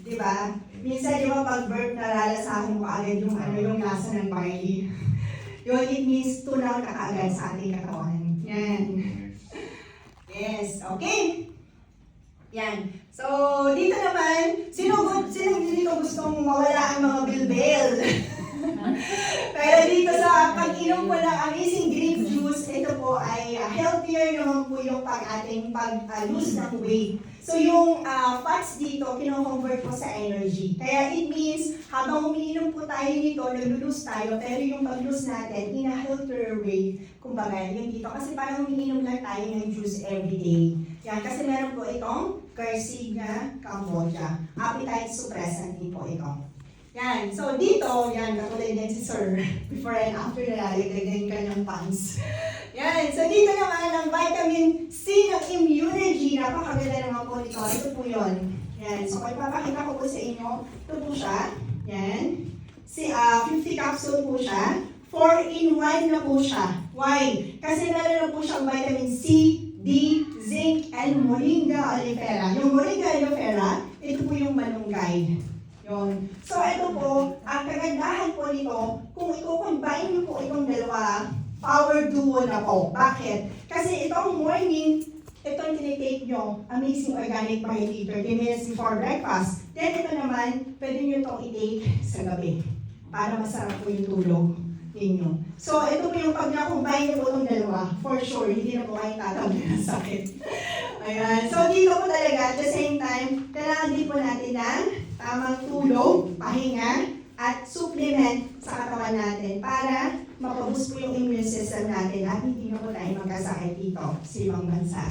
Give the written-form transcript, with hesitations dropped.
Di ba? Minsan, di ba, pag burp, nalalasahan mo agad yung yung lasa ng barley. Yun, it means tunaw na kaagad sa ating katawan. Yan. Yes, okay. Yan. So, dito naman, sino dito gustong mawala ang mga bilbil? Pero dito sa pag-inom po ng amazing grape juice, ito po ay healthier naman po yung ating pag-lose ng weight. So yung fats dito, kino-convert po sa energy. Kaya it means, habang umiinom po tayo nito, nag-lose tayo, pero yung pag-lose natin, in a healthier way, kumbaga, yun dito. Kasi parang umiinom lang tayo ng juice everyday. Yan, kasi meron po itong Quercetina cambogia. Appetite suppressant din po ito. Yan, so dito, yan, katulad din si Sir, before and after na lalagay kanyang pants. Yan, so dito naman ang vitamin C ng immunology, napakaganda naman po nito. Ito po yun. Yan, so ipapakita ko po sa inyo. Ito po siya. Yan. 50 capsule po siya. 4-in-1 na po siya. Why? Kasi meron na po siyang vitamin C, D, zinc, and moringa oleifera. Yung moringa oleifera, ito po yung malunggay. Yun. So ito po, ang kagandahan po nito, kung i-combine niyo po itong dalawa, power duo na po. Bakit? Kasi itong morning, itong tinitake nyo, amazing organic bioleader, 10 minutes before breakfast. Then ito naman, pwede nyo itong i-take sa gabi para masarap po yung tulog ninyo. So ito po yung pag na-combine nyo po itong dalawa, for sure, hindi na po kayo tatawin ng sakit. Ayan. So dito po talaga, at the same time, kailangan din po natin ng tamang tulog, pahinga, at supplement sa katawan natin para mapaboost po yung immune system natin at hindi na po tayo magkasakit dito sa ibang bansa.